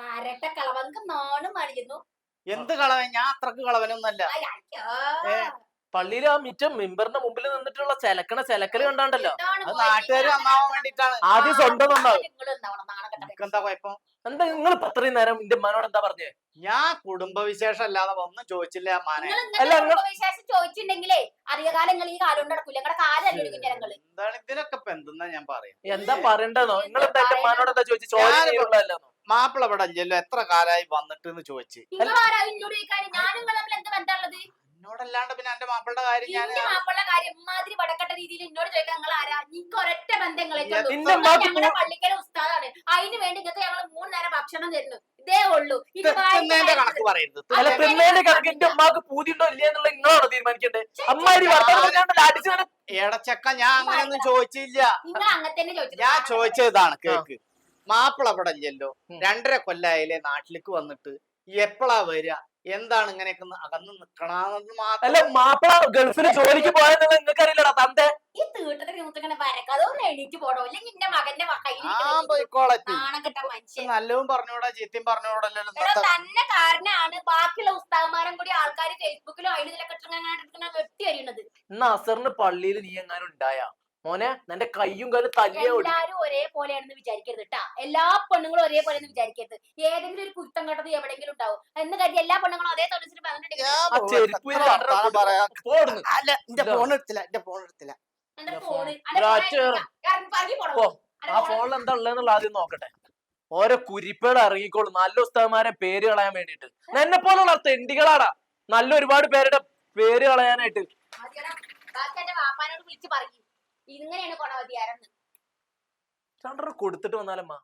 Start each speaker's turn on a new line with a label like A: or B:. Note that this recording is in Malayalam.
A: പരട്ട കളവങ്ക് നാണും മണിയുന്നു.
B: എന്ത് കളവൻ? ഞാൻ അത്രക്ക് കളവനൊന്നല്ല.
C: പള്ളിയിലെ ആ മിറ്റം മെമ്പറിന്റെ മുമ്പിൽ നിന്നിട്ടുള്ള ചെലക്കല് കണ്ടാണ്ടല്ലോ.
B: അത് നാട്ടുകാര് നന്നാവാൻ വേണ്ടിട്ടാണ്.
C: ആദ്യം സ്വന്തം നന്നാവും.
B: എന്താ കുഴപ്പം?
C: എന്താ നിങ്ങൾ ഇപ്പൊ അത്രയും നേരം എന്റെ ഉമ്മാനോട് എന്താ പറഞ്ഞേ?
B: ഞാൻ കുടുംബവിശേഷം അല്ലാതെ ഒന്നും ചോദിച്ചില്ല മാനെ.
A: വിശേഷം ചോദിച്ചിട്ടുണ്ടെങ്കിലേ അധികകാലം നിങ്ങൾ ഈ കാലം കൊണ്ട് നടക്കൂല. നിങ്ങളുടെ കാലല്ലേ ജനങ്ങള്.
B: എന്താണ് ഇതിനൊക്കെ ഇപ്പൊ എന്തെന്നാ ഞാൻ പറയാം?
C: എന്താ പറയണ്ടെന്നോ? നിങ്ങൾ എന്താ എന്റെ ഉമ്മാനോട് എന്താ ചോദിച്ചു?
B: മാപ്പിള ഇവിടെ ഇല്ലല്ലോ, എത്ര കാലായി വന്നിട്ട് എന്ന് ചോദിച്ചു. എന്നോടല്ലാണ്ട് പിന്നെ എന്റെ മാപ്പിളുടെ കാര്യം ഞാൻ
A: മാപ്പിളുടെ കാര്യം ഇമാതിരി വടക്കട്ട രീതിയിൽ എന്നോട് ചോദിക്കാൻ നിങ്ങൾ ആരാ? നിങ്ങൾക്ക് ഒരൊറ്റ ബന്ധങ്ങളെ
C: നിന്റെ
A: പള്ളിക്കലെ ഉസ്താദാണ്. അതിന് വേണ്ടി നിങ്ങൾക്ക് ഞങ്ങൾ 3 നേരം ഭക്ഷണം തരുന്നു. ഇതേ ഉള്ളൂ.
B: കണക്ക് പറയരുത്.
C: അല്ല തിന്നേന്റെ കണക്ക് എന്റെ ഉമ്മാക്ക് പൂതിയുണ്ടോ ഇല്ല എന്നുള്ള നിങ്ങളാണോ തീരുമാനിക്കണ്ടേ? അമ്മാരി വർത്തമാനം
B: എടച്ചക്ക ഞാൻ അങ്ങനെയൊന്നും ചോദിച്ചില്ല.
A: നിങ്ങൾ അങ്ങനെ തന്നെ ചോദിച്ചു.
B: ഞാൻ ചോദിച്ചത് ഇതാണ്, കേക്ക്. മാപ്പിള ഇവിടെ ഇല്ലല്ലോ, 2.5 കൊല്ലായില്ലേ നാട്ടിലേക്ക് വന്നിട്ട്. എപ്പോഴാ വരിക? എന്താണ് ഇങ്ങനെയൊക്കെ അകന്ന് നിക്കണെന്ന് മാത്രം.
C: അല്ല മാപ്പിള ഗൾഫിൽ ജോലിക്ക് പോയെന്നുള്ള നിങ്ങൾക്ക് അറിയില്ലടാ തന്റെ.
A: ഈ തീട്ടത്തിന്റെ മൂത്തങ്ങനെ വരക്കാതൊന്നും എണീറ്റ് പോടോ, അല്ലെങ്കിൽ എന്റെ മകന്റെ
B: നല്ലതും പറഞ്ഞൂടാ ചീത്തയും പറഞ്ഞൂടല്ലോ.
A: തന്നെ കാരണമാണ് ബാക്കിയുള്ള ഉസ്താദന്മാരും കൂടി ആൾക്കാർ ഫേസ്ബുക്കിലും അതിലൊക്കെ വെട്ടി അറിയണത്.
C: ഇന്ന് അസറിന് പള്ളിയിൽ നീ എങ്ങാനും ഉണ്ടായാ മോനെ നിന്റെ കയ്യും കാലും തല്ലിയ.
A: എല്ലാരും ഒരേപോലെയാണെന്ന് വിചാരിക്കരുത് കേട്ടാ. എല്ലാ പെണ്ണുങ്ങളും ഒരേപോലെ വിചാരിക്കരുത്. ഏതെങ്കിലും ഒരു കുറ്റം കണ്ടത് എവിടെയെങ്കിലും ഉണ്ടാവും എന്ന് കരുതി എല്ലാ പെണ്ണുങ്ങളും അതേ തൊഴിൽ
C: ആ ഫോണിൽ എന്താ ഉള്ളതെന്നുള്ള ആദ്യം നോക്കട്ടെ. ഓരോ കുരിപ്പുകൾ ഇറങ്ങിക്കോളും നല്ല ഉസ്താദന്മാരെ പേര് കളയാൻ വേണ്ടിട്ട്. എന്നെ പോലുള്ള തെണ്ടികളാടാ നല്ല ഒരുപാട് പേരുടെ പേര് കളയാനായിട്ട്.
A: വാപ്പാനോട് വിളിച്ച് പറയും ഇങ്ങനെയാണ് കൊണവധികാരം
C: കൊടുത്തിട്ട് വന്നാലമ്മ